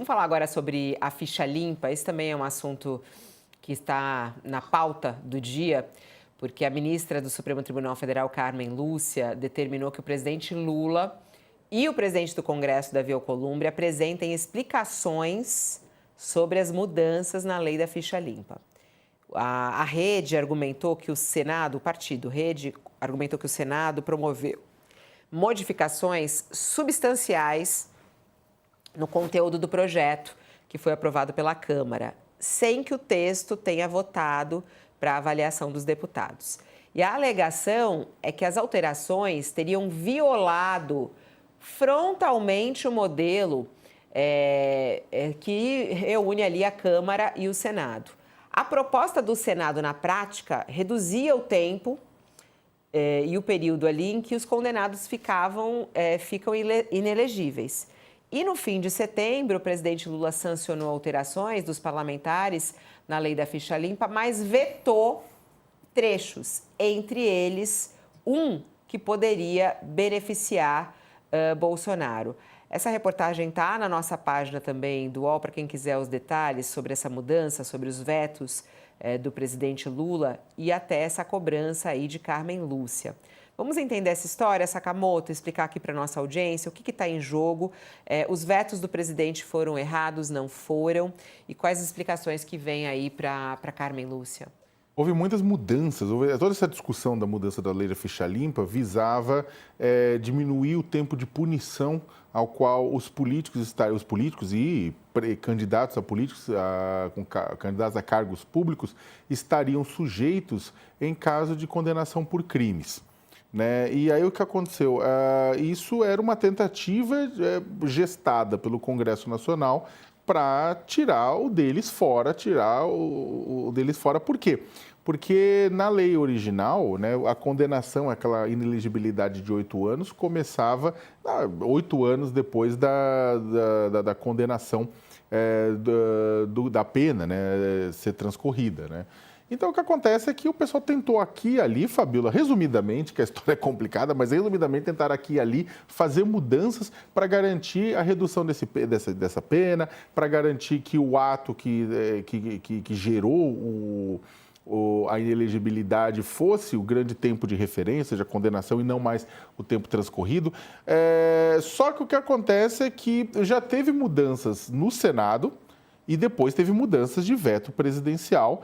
Vamos falar agora sobre a ficha limpa. Esse também é um assunto que está na pauta do dia, porque a ministra do Supremo Tribunal Federal, Carmen Lúcia, determinou que o presidente Lula e o presidente do Congresso, Davi Alcolumbre, apresentem explicações sobre as mudanças na lei da ficha limpa. A Rede argumentou que o Senado, o partido Rede, argumentou que o Senado promoveu modificações substanciais no conteúdo do projeto que foi aprovado pela Câmara, sem que o texto tenha votado para avaliação dos deputados. E a alegação é que as alterações teriam violado frontalmente o modelo que reúne ali a Câmara e o Senado. A proposta do Senado, na prática, reduzia o tempo e o período ali em que os condenados ficam inelegíveis. E no fim de setembro, o presidente Lula sancionou alterações dos parlamentares na lei da ficha limpa, mas vetou trechos, entre eles um que poderia beneficiar Bolsonaro. Essa reportagem está na nossa página também do UOL, para quem quiser os detalhes sobre essa mudança, sobre os vetos do presidente Lula e até essa cobrança aí de Carmen Lúcia. Vamos entender essa história, Sakamoto, explicar aqui para a nossa audiência o que está em jogo. Os vetos do presidente foram errados, não foram? E quais as explicações que vêm aí para Carmen Lúcia? Houve muitas mudanças, toda essa discussão da mudança da lei da ficha limpa visava diminuir o tempo de punição ao qual os políticos e candidatos a políticos, candidatos a cargos públicos, estariam sujeitos em caso de condenação por crimes. Né? E aí o que aconteceu? Isso era uma tentativa gestada pelo Congresso Nacional para tirar o deles fora, Por quê? Porque na lei original, né, a condenação, aquela inelegibilidade de 8 anos, começava 8 anos depois da condenação da pena, né, ser transcorrida, né? Então, o que acontece é que o pessoal tentou aqui e ali, Fabíola, resumidamente, que a história é complicada, mas resumidamente tentaram aqui e ali fazer mudanças para garantir a redução dessa pena, para garantir que o ato que gerou a inelegibilidade fosse o grande tempo de referência, seja a condenação e não mais o tempo transcorrido. Só que o que acontece é que já teve mudanças no Senado, e depois teve mudanças de veto presidencial.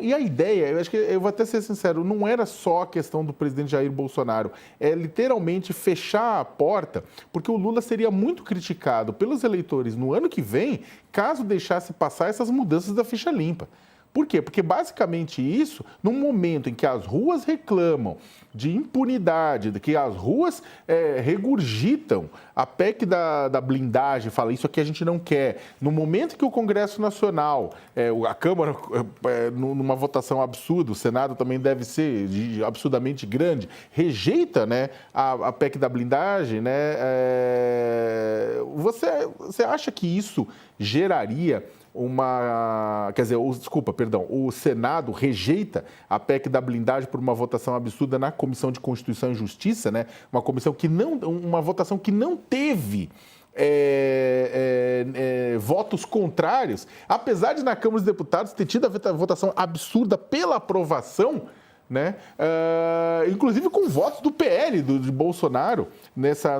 E a ideia, eu acho que, eu vou até ser sincero, não era só a questão do presidente Jair Bolsonaro, é literalmente fechar a porta, porque o Lula seria muito criticado pelos eleitores no ano que vem, caso deixasse passar essas mudanças da ficha limpa. Por quê? Porque basicamente isso, num momento em que as ruas reclamam de impunidade, de que as ruas regurgitam a PEC da blindagem, fala isso aqui a gente não quer. No momento que o Congresso Nacional, a Câmara, numa votação absurda, o Senado também deve ser absurdamente grande, rejeita, né, a PEC da blindagem, né, você acha que isso geraria o Senado rejeita a PEC da blindagem por uma votação absurda na Comissão de Constituição e Justiça, né? Uma votação que não teve votos contrários, apesar de na Câmara dos Deputados ter tido a votação absurda pela aprovação, né? Inclusive com votos do PL, de Bolsonaro,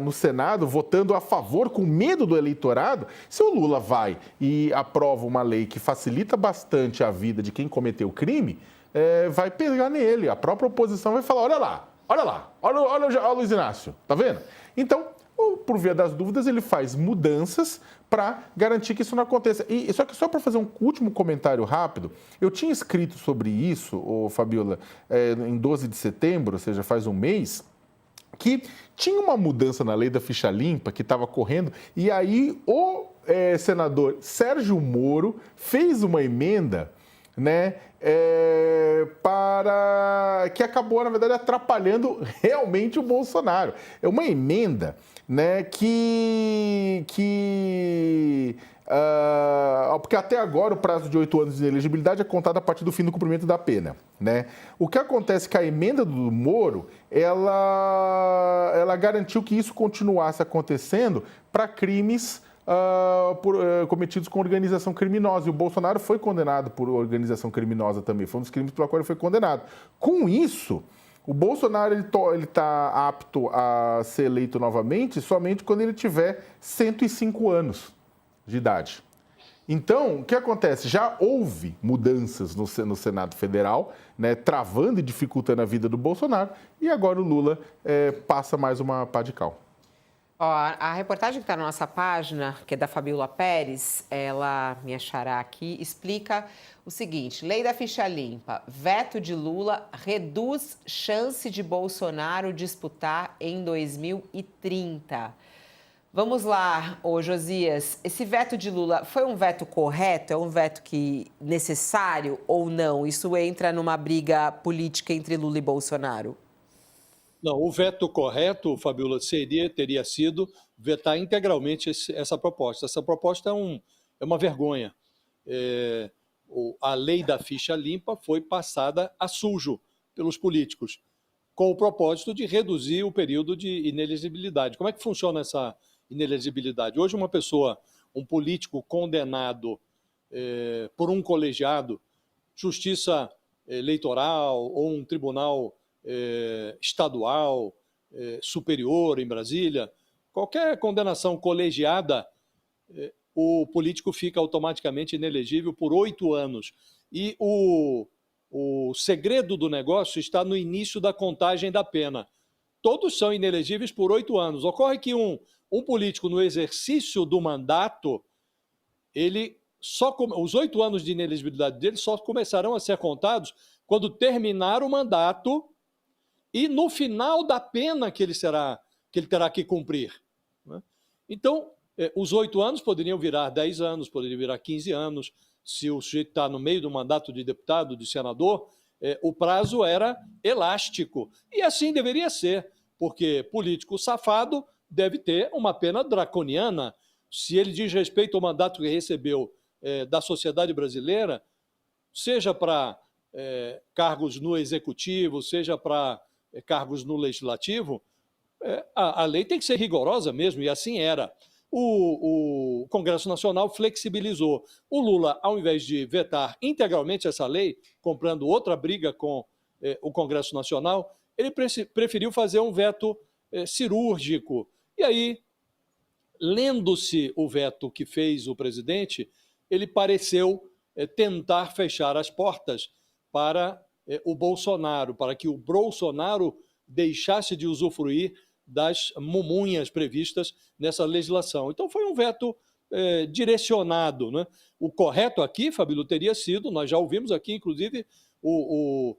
no Senado, votando a favor, com medo do eleitorado. Se o Lula vai e aprova uma lei que facilita bastante a vida de quem cometeu crime, vai pegar nele. A própria oposição vai falar, olha o Luiz Inácio, tá vendo? Então, por via das dúvidas, ele faz mudanças para garantir que isso não aconteça. Só para fazer um último comentário rápido, eu tinha escrito sobre isso, Fabíola, em 12 de setembro, ou seja, faz um mês, que tinha uma mudança na lei da ficha limpa que estava correndo, e aí o senador Sérgio Moro fez uma emenda, né, para que acabou, na verdade, atrapalhando realmente o Bolsonaro. É uma emenda, né, porque até agora o prazo de 8 anos de inelegibilidade é contado a partir do fim do cumprimento da pena, né? O que acontece é que a emenda do Moro, ela garantiu que isso continuasse acontecendo para crimes cometidos com organização criminosa. E o Bolsonaro foi condenado por organização criminosa também. Foi um dos crimes pelo qual ele foi condenado. Com isso, o Bolsonaro ele está apto a ser eleito novamente somente quando ele tiver 105 anos de idade. Então, o que acontece? Já houve mudanças no Senado Federal, né, travando e dificultando a vida do Bolsonaro, e agora o Lula passa mais uma pá de cal. Ó, a reportagem que está na nossa página, que é da Fabiola Pérez, ela me achará aqui, explica o seguinte: lei da ficha limpa, veto de Lula reduz chance de Bolsonaro disputar em 2030. Vamos lá, ô Josias, esse veto de Lula foi um veto correto? É um veto necessário ou não? Isso entra numa briga política entre Lula e Bolsonaro? Não, o veto correto, Fabiola, teria sido vetar integralmente essa proposta. Essa proposta é uma vergonha. A lei da ficha limpa foi passada a sujo pelos políticos, com o propósito de reduzir o período de inelegibilidade. Como é que funciona essa inelegibilidade? Hoje, um político condenado por um colegiado, justiça eleitoral ou um tribunal estadual, superior em Brasília, qualquer condenação colegiada, o político fica automaticamente inelegível por 8 anos. E o segredo do negócio está no início da contagem da pena. Todos são inelegíveis por 8 anos. Ocorre que um político, no exercício do mandato, os 8 anos de inelegibilidade dele só começarão a ser contados quando terminar o mandato e no final da pena que ele terá que cumprir. Então, os 8 anos poderiam virar 10 anos, poderiam virar 15 anos. Se o sujeito está no meio do mandato de deputado, de senador, o prazo era elástico. E assim deveria ser, porque político safado deve ter uma pena draconiana. Se ele diz respeito ao mandato que recebeu da sociedade brasileira, seja para cargos no executivo, seja para cargos no legislativo, a lei tem que ser rigorosa mesmo, e assim era. O Congresso Nacional flexibilizou. O Lula, ao invés de vetar integralmente essa lei, comprando outra briga com o Congresso Nacional, ele preferiu fazer um veto cirúrgico. E aí, lendo-se o veto que fez o presidente, ele pareceu tentar fechar as portas para o Bolsonaro, para que o Bolsonaro deixasse de usufruir das mumunhas previstas nessa legislação. Então foi um veto direcionado, né? O correto aqui, Fabílio, teria sido, nós já ouvimos aqui, inclusive, o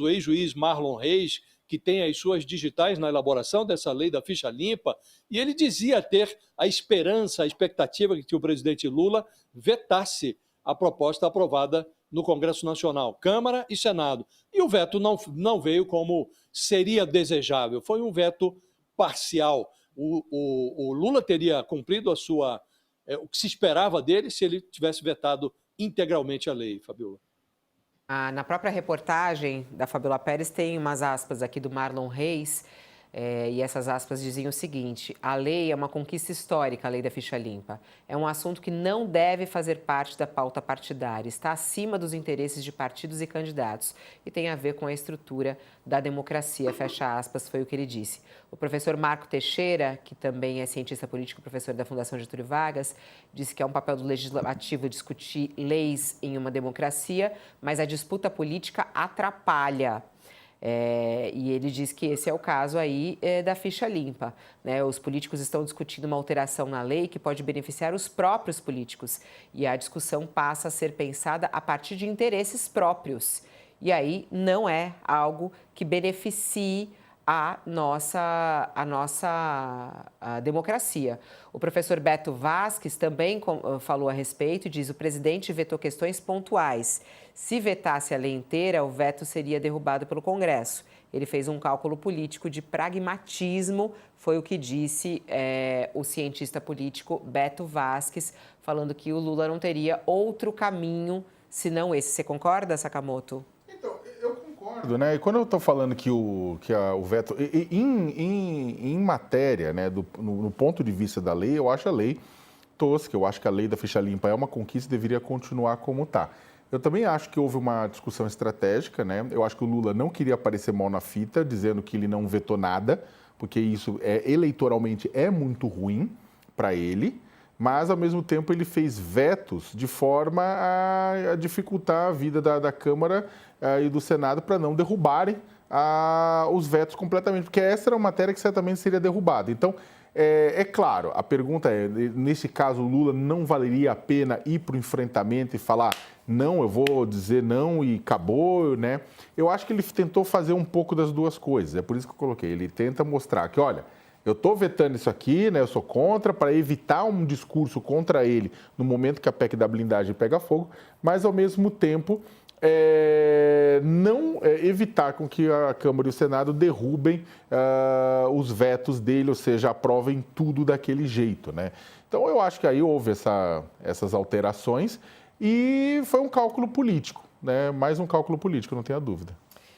ex-juiz Marlon Reis, que tem as suas digitais na elaboração dessa lei da ficha limpa, e ele dizia ter a esperança, a expectativa de que o presidente Lula vetasse a proposta aprovada no Congresso Nacional, Câmara e Senado. E o veto não veio como seria desejável, foi um veto parcial. O Lula teria cumprido o que se esperava dele se ele tivesse vetado integralmente a lei, Fabiola. Na própria reportagem da Fabiola Pérez tem umas aspas aqui do Marlon Reis, e essas aspas diziam o seguinte: a lei é uma conquista histórica, a lei da ficha limpa. É um assunto que não deve fazer parte da pauta partidária, está acima dos interesses de partidos e candidatos e tem a ver com a estrutura da democracia, fecha aspas, foi o que ele disse. O professor Marco Teixeira, que também é cientista político, professor da Fundação Getúlio Vargas, disse que é um papel do legislativo discutir leis em uma democracia, mas a disputa política atrapalha. E ele diz que esse é o caso aí da ficha limpa, né? Os políticos estão discutindo uma alteração na lei que pode beneficiar os próprios políticos e a discussão passa a ser pensada a partir de interesses próprios. E aí não é algo que beneficie a nossa democracia. O professor Beto Vasques também falou a respeito e diz: o presidente vetou questões pontuais. Se vetasse a lei inteira, o veto seria derrubado pelo Congresso. Ele fez um cálculo político de pragmatismo, foi o que disse o cientista político Beto Vasques, falando que o Lula não teria outro caminho senão esse. Você concorda, Sakamoto? Né? E quando eu estou falando que o veto, em matéria, né, no ponto de vista da lei, eu acho a lei vetou-se, que eu acho que a lei da ficha limpa é uma conquista e deveria continuar como está. Eu também acho que houve uma discussão estratégica, né? Eu acho que o Lula não queria aparecer mal na fita, dizendo que ele não vetou nada, porque isso eleitoralmente é muito ruim para ele, mas ao mesmo tempo ele fez vetos de forma a dificultar a vida da Câmara e do Senado para não derrubarem os vetos completamente, porque essa era uma matéria que certamente seria derrubada. Então, é claro, a pergunta é, nesse caso, o Lula não valeria a pena ir para o enfrentamento e falar, não, eu vou dizer não e acabou, né? Eu acho que ele tentou fazer um pouco das duas coisas, é por isso que eu coloquei. Ele tenta mostrar que, olha, eu estou vetando isso aqui, né? Eu sou contra, para evitar um discurso contra ele no momento que a PEC da blindagem pega fogo, mas, ao mesmo tempo, não evitar com que a Câmara e o Senado derrubem os vetos dele, ou seja, aprovem tudo daquele jeito, né? Então, eu acho que aí houve essas alterações e foi um cálculo político, né? Mais um cálculo político, não tenha dúvida.